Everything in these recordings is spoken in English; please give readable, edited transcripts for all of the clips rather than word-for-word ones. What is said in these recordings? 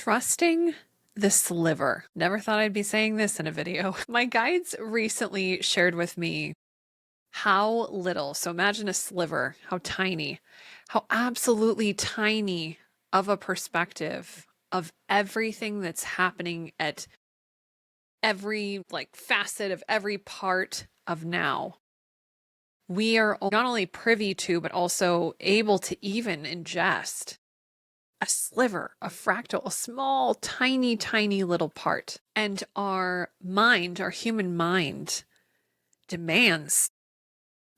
Trusting the sliver. Never thought I'd be saying this in a video. My guides recently shared with me how little, so imagine a sliver, how tiny, how absolutely tiny of a perspective of everything that's happening at every facet of every part of now. We are not only privy to, but also able to even ingest a sliver, a fractal, a small, tiny, tiny little part. And our mind, our human mind, demands,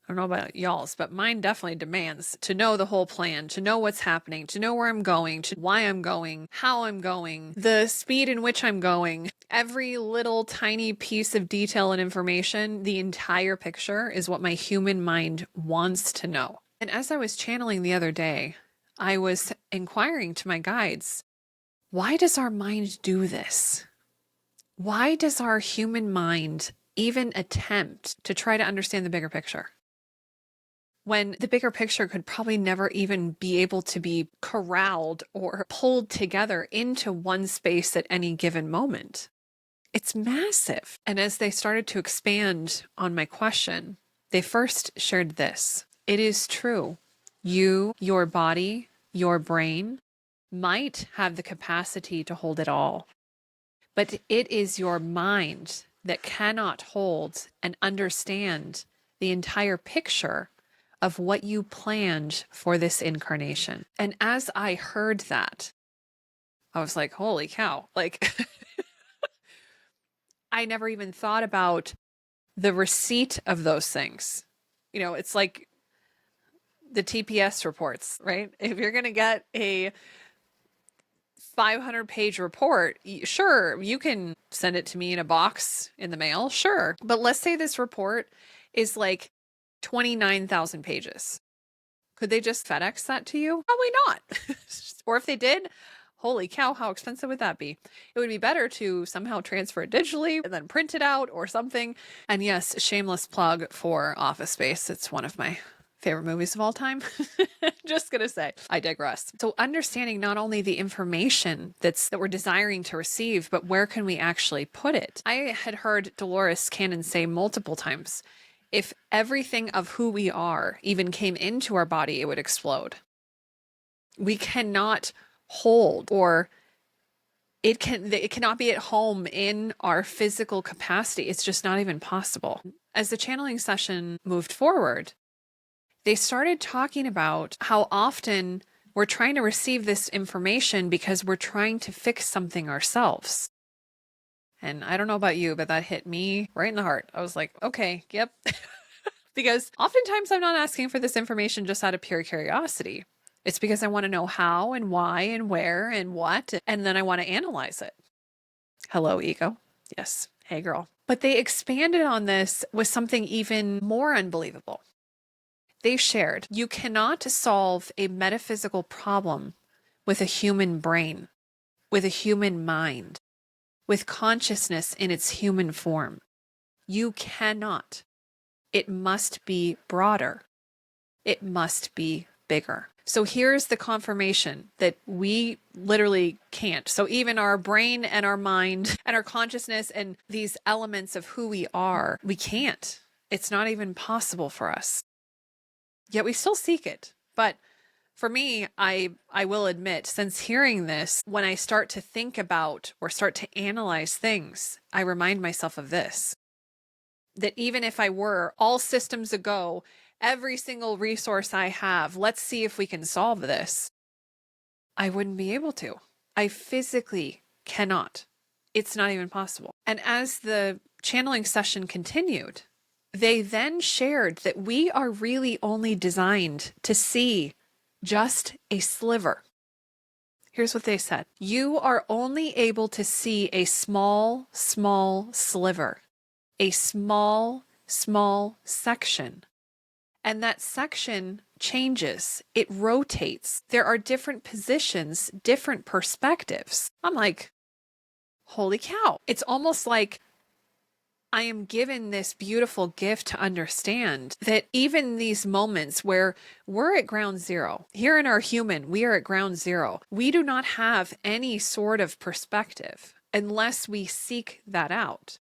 I don't know about y'all's, but mine definitely demands to know the whole plan, to know what's happening, to know where I'm going, to why I'm going, how I'm going, the speed in which I'm going. Every little tiny piece of detail and information, the entire picture is what my human mind wants to know. And as I was channeling the other day, I was inquiring to my guides, why does our mind do this? Why does our human mind even attempt to try to understand the bigger picture? When the bigger picture could probably never even be able to be corralled or pulled together into one space at any given moment. It's massive. And as they started to expand on my question, they first shared this. It is true. You, your body, your brain might have the capacity to hold it all, but it is your mind that cannot hold and understand the entire picture of what you planned for this incarnation. And as I heard that, I was like, holy cow, I never even thought about the receipt of those things. You know, it's like the TPS reports, right? If you're going to get a 500-page report, sure, you can send it to me in a box in the mail, sure. But let's say this report is like 29,000 pages. Could they just FedEx that to you? Probably not. Or if they did, holy cow, how expensive would that be? It would be better to somehow transfer it digitally and then print it out or something. And yes, shameless plug for Office Space. It's one of my favorite movies of all time. Just gonna say, I digress. So understanding not only the information that we're desiring to receive, but where can we actually put it? I had heard Dolores Cannon say multiple times, if everything of who we are even came into our body, it would explode. We cannot hold, or it cannot be at home in our physical capacity. It's just not even possible. As the channeling session moved forward, they started talking about how often we're trying to receive this information because we're trying to fix something ourselves. And I don't know about you, but that hit me right in the heart. I was like, okay, yep. Because oftentimes I'm not asking for this information just out of pure curiosity. It's because I want to know how and why and where and what, and then I want to analyze it. Hello, ego. Yes. Hey, girl. But they expanded on this with something even more unbelievable. They shared, you cannot solve a metaphysical problem with a human brain, with a human mind, with consciousness in its human form. You cannot. It must be broader. It must be bigger. So here's the confirmation that we literally can't. So even our brain and our mind and our consciousness and these elements of who we are, we can't. It's not even possible for us. Yet we still seek it. But for me, I will admit, since hearing this, when I start to think about or start to analyze things, I remind myself of this. That even if I were all systems a go, every single resource I have, let's see if we can solve this, I wouldn't be able to. I physically cannot. It's not even possible. And as the channeling session continued, they then shared that we are really only designed to see just a sliver. Here's what they said. You are only able to see a small, small sliver, a small, small section. And that section changes. It rotates. There are different positions, different perspectives. I'm like, holy cow. It's almost like I am given this beautiful gift to understand that even these moments where we're at ground zero, here in our human, we are at ground zero. We do not have any sort of perspective unless we seek that out.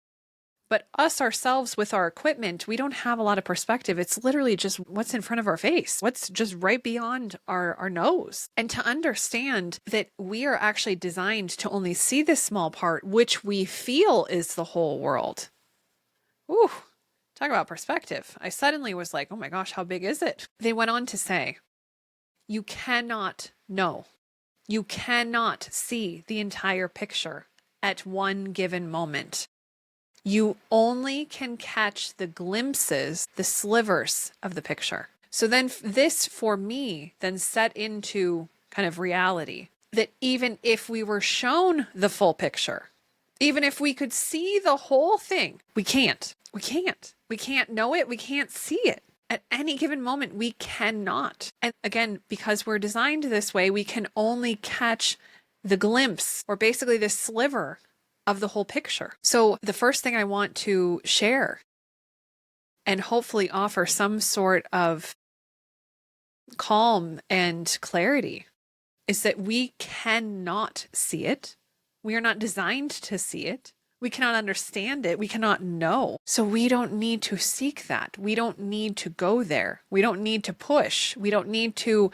But us ourselves with our equipment, we don't have a lot of perspective. It's literally just what's in front of our face, what's just right beyond our nose. And to understand that we are actually designed to only see this small part, which we feel is the whole world. Ooh, talk about perspective. I suddenly was like, oh my gosh, how big is it? They went on to say, you cannot know. You cannot see the entire picture at one given moment. You only can catch the glimpses, the slivers of the picture. So then this, for me, then set into kind of reality that even if we were shown the full picture, even if we could see the whole thing, we can't. We can't know it. We can't see it. At any given moment, we cannot. And again, because we're designed this way, we can only catch the glimpse, or basically this sliver of the whole picture. So the first thing I want to share and hopefully offer some sort of calm and clarity is that we cannot see it. We are not designed to see it. We cannot understand it. We cannot know. So we don't need to seek that. We don't need to go there. We don't need to push. We don't need to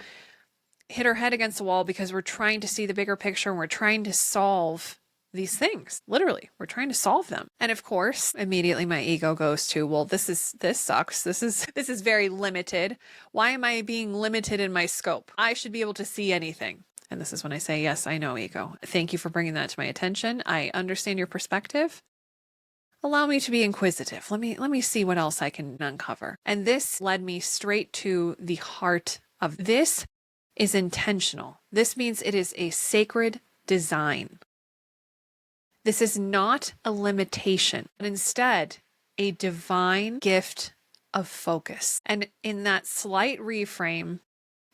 hit our head against the wall because we're trying to see the bigger picture and we're trying to solve these things. Literally, we're trying to solve them. And of course, immediately my ego goes to, well, this sucks. This is very limited. Why am I being limited in my scope? I should be able to see anything. And this is when I say, yes, I know, ego. Thank you for bringing that to my attention. I understand your perspective. Allow me to be inquisitive. Let me see what else I can uncover. And this led me straight to the heart of this is intentional. This means it is a sacred design. This is not a limitation, but instead a divine gift of focus. And in that slight reframe,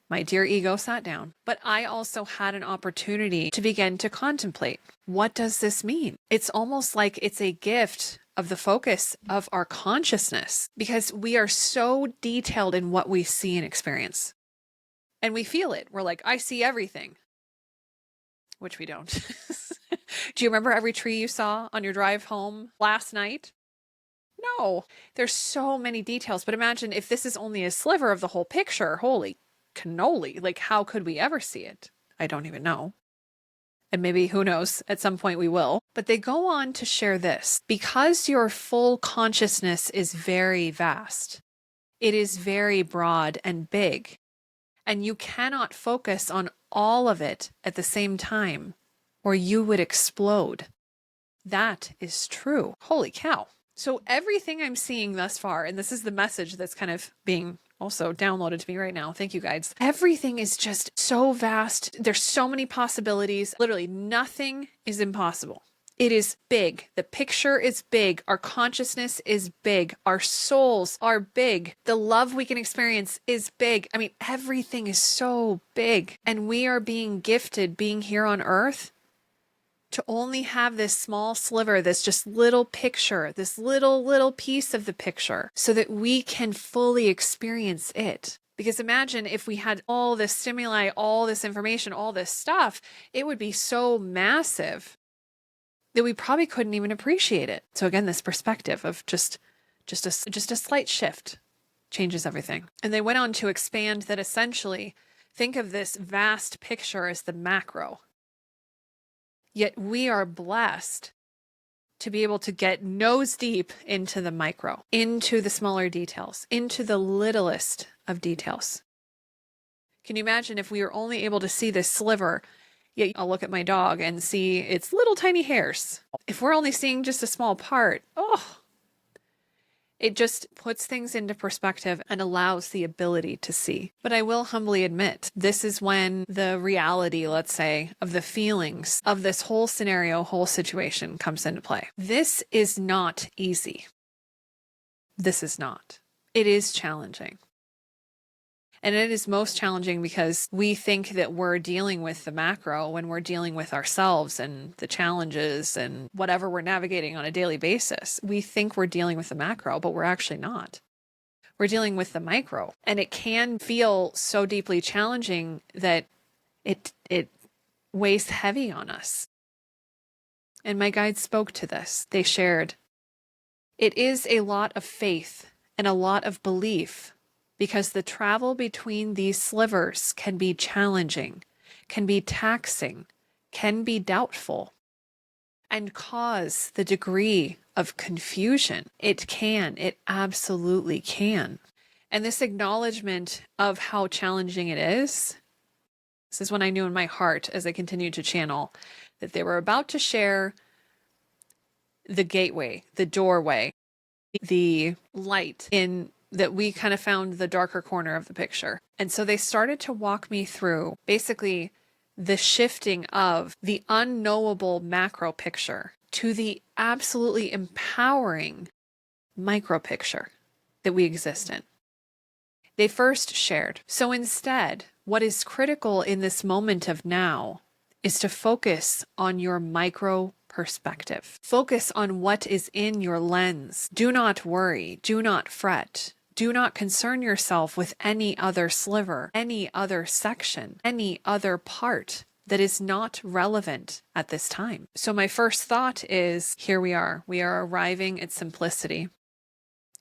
my dear ego sat down, but I also had an opportunity to begin to contemplate. What does this mean? It's almost like it's a gift of the focus of our consciousness because we are so detailed in what we see and experience. And we feel it. We're like, I see everything, which we don't. Do you remember every tree you saw on your drive home last night? No, there's so many details. But imagine if this is only a sliver of the whole picture. Holy cannoli. Like, how could we ever see it? I don't even know. And maybe, who knows, at some point we will. But they go on to share this. Because your full consciousness is very vast, it is very broad and big, and you cannot focus on all of it at the same time, or you would explode. That is true. Holy cow. So everything I'm seeing thus far, and this is the message that's kind of being also downloaded to me right now. Thank you, guides. Everything is just so vast. There's so many possibilities. Literally nothing is impossible. It is big. The picture is big. Our consciousness is big. Our souls are big. The love we can experience is big. I mean, everything is so big. And we are being gifted being here on earth to only have this small sliver, this just little picture, this little piece of the picture so that we can fully experience it. Because imagine if we had all this stimuli, all this information, all this stuff, it would be so massive that we probably couldn't even appreciate it. So again, this perspective of just a slight shift changes everything. And they went on to expand that essentially, think of this vast picture as the macro. Yet we are blessed to be able to get nose deep into the micro, into the smaller details, into the littlest of details. Can you imagine if we were only able to see this sliver? Yet I'll look at my dog and see its little tiny hairs. If we're only seeing just a small part, it just puts things into perspective and allows the ability to see. But I will humbly admit, this is when the reality, let's say, of the feelings of this whole scenario, whole situation comes into play. This is not easy. This is not. It is challenging. And it is most challenging because we think that we're dealing with the macro when we're dealing with ourselves and the challenges and whatever we're navigating on a daily basis. We think we're dealing with the macro, but we're actually not. We're dealing with the micro. And it can feel so deeply challenging that it weighs heavy on us. And my guides spoke to this. They shared, it is a lot of faith and a lot of belief, because the travel between these slivers can be challenging, can be taxing, can be doubtful, and cause the degree of confusion. It absolutely can. And this acknowledgement of how challenging it is, this is when I knew in my heart as I continued to channel that they were about to share the gateway, the doorway, the light in that we kind of found the darker corner of the picture. And so they started to walk me through basically the shifting of the unknowable macro picture to the absolutely empowering micro picture that we exist in. They first shared, so instead, what is critical in this moment of now is to focus on your micro perspective. Focus on what is in your lens. Do not worry. Do not fret. Do not concern yourself with any other sliver, any other section, any other part that is not relevant at this time. So my first thought is, here we are. We are arriving at simplicity.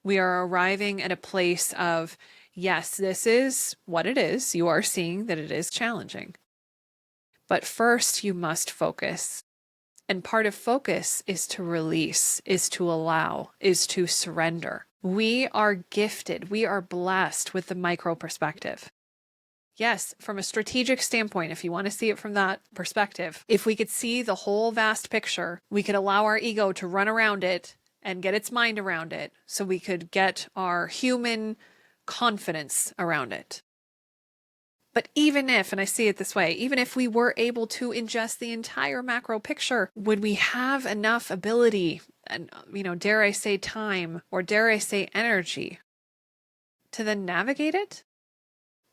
We are arriving at a place of, yes, this is what it is. You are seeing that it is challenging. But first you must focus. And part of focus is to release, is to allow, is to surrender. We are gifted. We are blessed with the micro perspective. Yes, from a strategic standpoint, if you want to see it from that perspective, if we could see the whole vast picture, we could allow our ego to run around it and get its mind around it so we could get our human confidence around it. But even if, and I see it this way, even if we were able to ingest the entire macro picture, would we have enough ability and, dare I say time, or dare I say energy to then navigate it?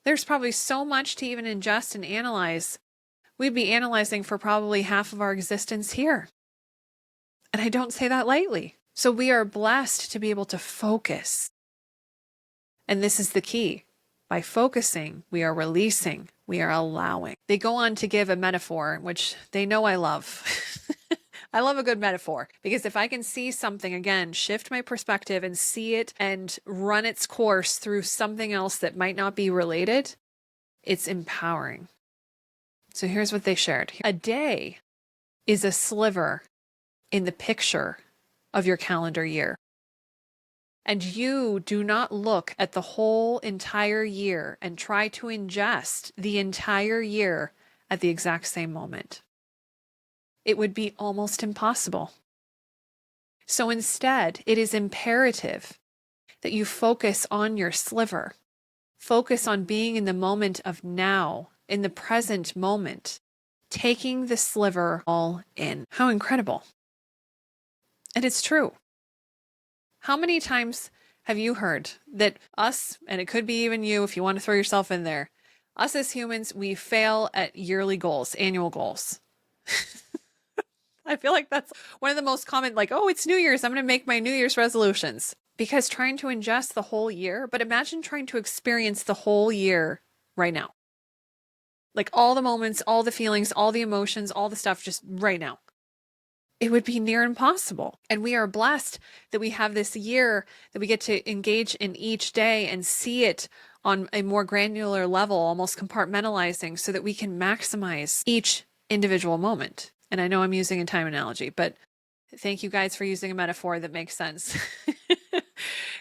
There's probably so much to even ingest and analyze. We'd be analyzing for probably half of our existence here. And I don't say that lightly. So we are blessed to be able to focus. And this is the key. By focusing, we are releasing, we are allowing. They go on to give a metaphor, which they know I love. I love a good metaphor, because if I can see something, again, shift my perspective and see it and run its course through something else that might not be related, it's empowering. So here's what they shared. A day is a sliver in the picture of your calendar year. And you do not look at the whole entire year and try to ingest the entire year at the exact same moment. It would be almost impossible. So instead, it is imperative that you focus on your sliver. Focus on being in the moment of now, in the present moment, taking the sliver all in. How incredible. And it's true. How many times have you heard that us, and it could be even you if you want to throw yourself in there, us as humans, we fail at yearly goals, annual goals. I feel like that's one of the most common, like, oh, it's New Year's, I'm going to make my New Year's resolutions. Because trying to ingest the whole year, but imagine trying to experience the whole year right now. Like all the moments, all the feelings, all the emotions, all the stuff just right now. It would be near impossible. And we are blessed that we have this year that we get to engage in each day and see it on a more granular level, almost compartmentalizing, so that we can maximize each individual moment. And I know I'm using a time analogy, but thank you guys for using a metaphor that makes sense.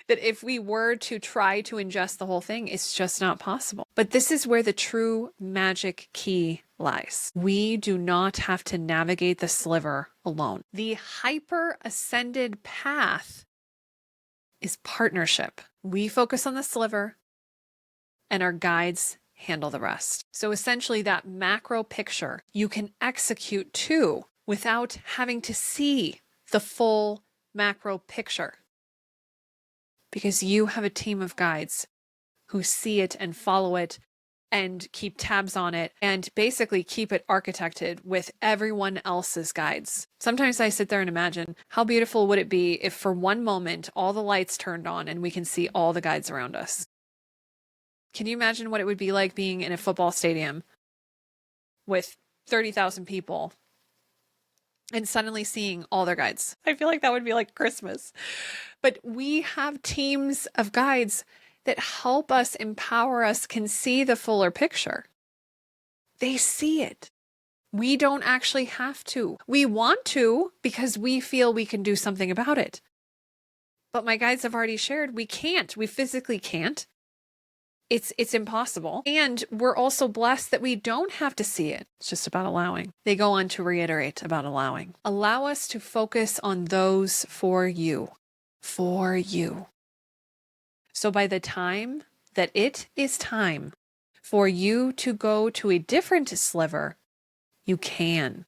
That if we were to try to ingest the whole thing, it's just not possible. But this is where the true magic key lies. We do not have to navigate the sliver alone. The hyper ascended path is partnership. We focus on the sliver and our guides handle the rest. So essentially that macro picture you can execute too without having to see the full macro picture. Because you have a team of guides who see it and follow it and keep tabs on it and basically keep it architected with everyone else's guides. Sometimes I sit there and imagine how beautiful would it be if for one moment all the lights turned on and we can see all the guides around us. Can you imagine what it would be like being in a football stadium with 30,000 people and suddenly seeing all their guides? I feel like that would be like Christmas. But we have teams of guides that help us, empower us, can see the fuller picture. They see it. We don't actually have to. We want to because we feel we can do something about it. But my guides have already shared we can't. We physically can't. It's impossible. And we're also blessed that we don't have to see it. It's just about allowing. They go on to reiterate about allowing. Allow us to focus on those for you. For you. So by the time that it is time for you to go to a different sliver, you can.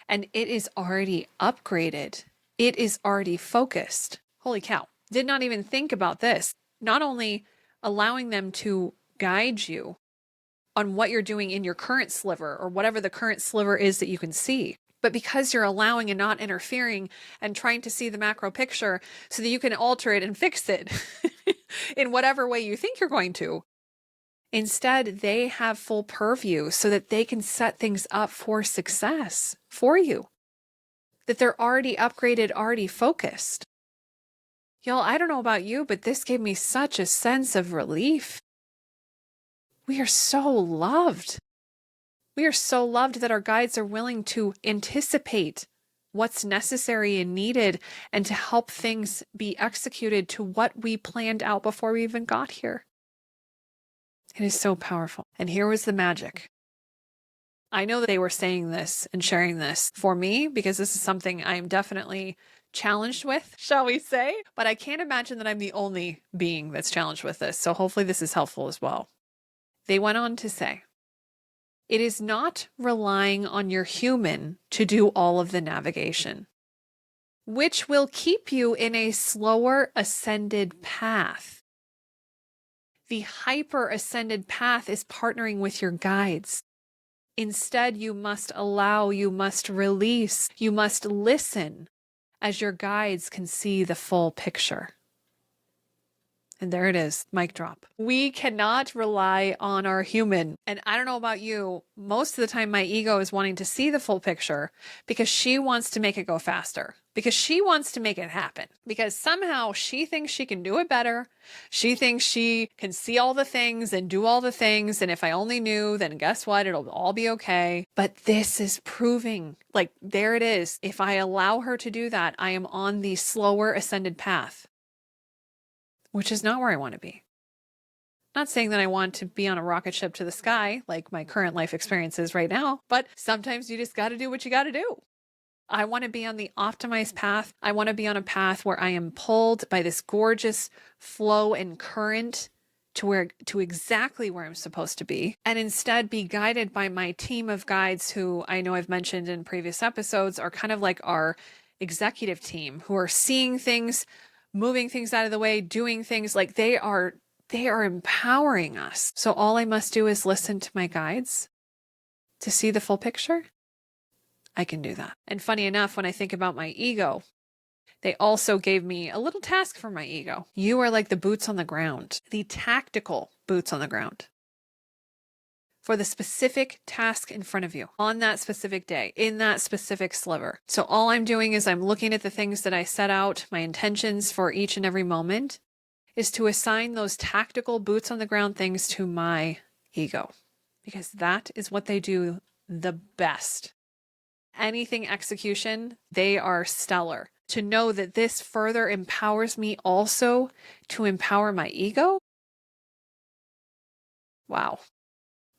And it is already upgraded. It is already focused. Holy cow. Did not even think about this. Not only allowing them to guide you on what you're doing in your current sliver or whatever the current sliver is that you can see, but because you're allowing and not interfering and trying to see the macro picture so that you can alter it and fix it in whatever way you think you're going to. Instead, they have full purview so that they can set things up for success for you. That they're already upgraded, already focused. Y'all, I don't know about you, but this gave me such a sense of relief. We are so loved. We are so loved that our guides are willing to anticipate what's necessary and needed and to help things be executed to what we planned out before we even got here. It is so powerful. And here was the magic. I know that they were saying this and sharing this for me because this is something I am definitely challenged with, shall we say? But I can't imagine that I'm the only being that's challenged with this. So hopefully this is helpful as well. They went on to say, it is not relying on your human to do all of the navigation, which will keep you in a slower ascended path. The hyper ascended path is partnering with your guides. Instead, you must allow, you must release, you must listen as your guides can see the full picture. And there it is, mic drop. We cannot rely on our human. And I don't know about you, most of the time my ego is wanting to see the full picture because she wants to make it go faster, because she wants to make it happen, because somehow she thinks she can do it better. She thinks she can see all the things and do all the things. And if I only knew, then guess what? It'll all be okay. But this is proving, like, there it is. If I allow her to do that, I am on the slower ascended path, which is not where I want to be. Not saying that I want to be on a rocket ship to the sky like my current life experience is right now, but sometimes you just got to do what you got to do. I want to be on the optimized path. I want to be on a path where I am pulled by this gorgeous flow and current to exactly where I'm supposed to be, and instead be guided by my team of guides who I know I've mentioned in previous episodes are kind of like our executive team who are seeing things, moving things out of the way, doing things like they are empowering us. So all I must do is listen to my guides to see the full picture. I can do that. And funny enough, when I think about my ego, they also gave me a little task for my ego. You are like the boots on the ground, the tactical boots on the ground for the specific task in front of you on that specific day, in that specific sliver. So all I'm doing is I'm looking at the things that I set out, my intentions for each and every moment, is to assign those tactical boots on the ground things to my ego, because that is what they do the best. Anything execution, they are stellar. To know that this further empowers me also to empower my ego. Wow.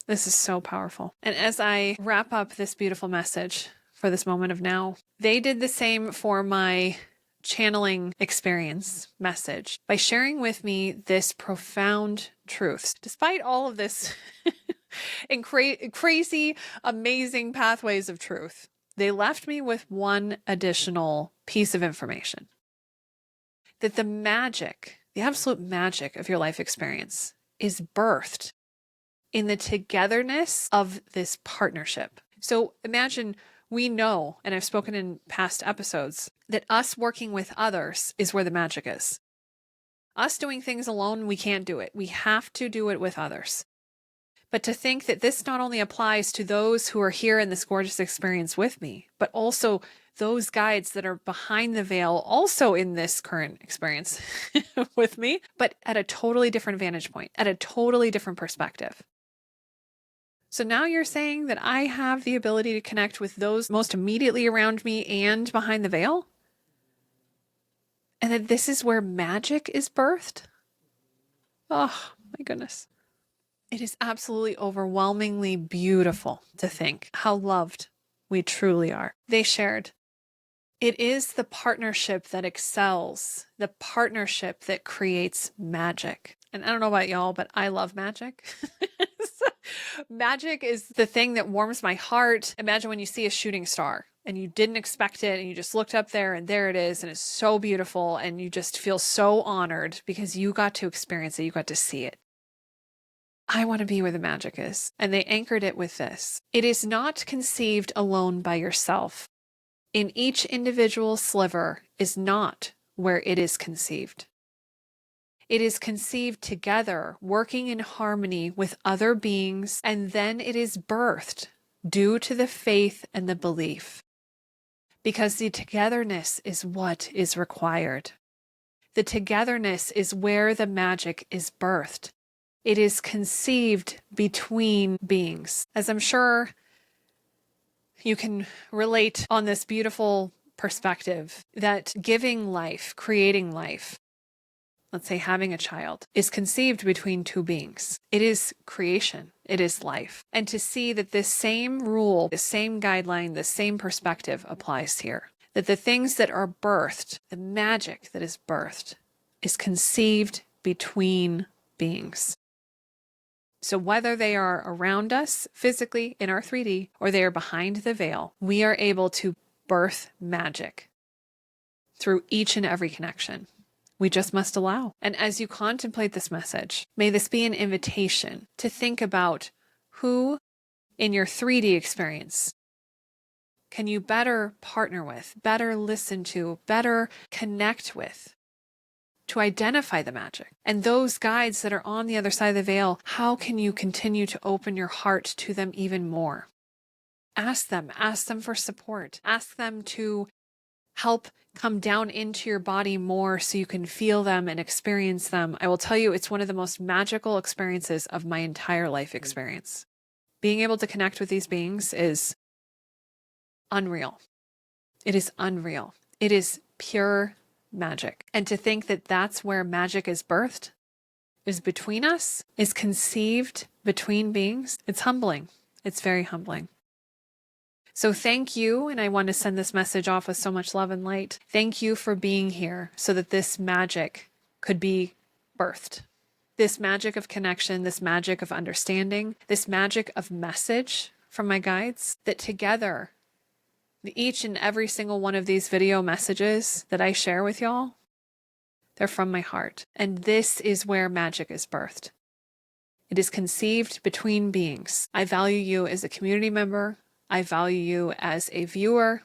This is so powerful. And as I wrap up this beautiful message for this moment of now, they did the same for my channeling experience message by sharing with me this profound truth. Despite all of this and crazy, amazing pathways of truth, they left me with one additional piece of information. That the magic the absolute magic of your life experience is birthed in the togetherness of this partnership. So imagine, we know, and I've spoken in past episodes, that us working with others is where the magic is. Us doing things alone, we can't do it. We have to do it with others. But to think that this not only applies to those who are here in this gorgeous experience with me, but also those guides that are behind the veil, also in this current experience with me, but at a totally different vantage point, at a totally different perspective. So now you're saying that I have the ability to connect with those most immediately around me and behind the veil? And that this is where magic is birthed? Oh, my goodness. It is absolutely overwhelmingly beautiful to think how loved we truly are. They shared, it is the partnership that excels, the partnership that creates magic. And I don't know about y'all, but I love magic. Magic is the thing that warms my heart. Imagine when you see a shooting star and you didn't expect it and you just looked up there and there it is and it's so beautiful and you just feel so honored because you got to experience it, you got to see it. I want to be where the magic is. And they anchored it with this. It is not conceived alone by yourself. In each individual sliver is not where it is conceived. It is conceived together, working in harmony with other beings, and then it is birthed due to the faith and the belief. Because the togetherness is what is required. The togetherness is where the magic is birthed. It is conceived between beings. As I'm sure you can relate on this beautiful perspective, that giving life, creating life, let's say having a child, is conceived between two beings. It is creation. It is life. And to see that this same rule, the same guideline, the same perspective applies here. That the things that are birthed, the magic that is birthed, is conceived between beings. So whether they are around us physically in our 3D or they are behind the veil, we are able to birth magic through each and every connection. We just must allow. And as you contemplate this message, may this be an invitation to think about who in your 3D experience can you better partner with, better listen to, better connect with, to identify the magic. And those guides that are on the other side of the veil, how can you continue to open your heart to them even more? Ask them for support. Ask them to help come down into your body more so you can feel them and experience them. I will tell you, it's one of the most magical experiences of my entire life experience. Being able to connect with these beings is unreal. It is unreal. It is pure magic. And to think that that's where magic is birthed, is between us, is conceived between beings, it's humbling. It's very humbling. So thank you, and I want to send this message off with so much love and light. Thank you for being here so that this magic could be birthed. This magic of connection, this magic of understanding, this magic of message from my guides, that together, each and every single one of these video messages that I share with y'all, they're from my heart. And this is where magic is birthed. It is conceived between beings. I value you as a community member. I value you as a viewer.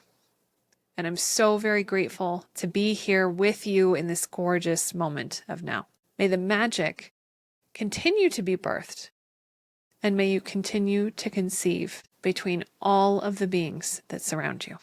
And I'm so very grateful to be here with you in this gorgeous moment of now. May the magic continue to be birthed. And may you continue to conceive between all of the beings that surround you.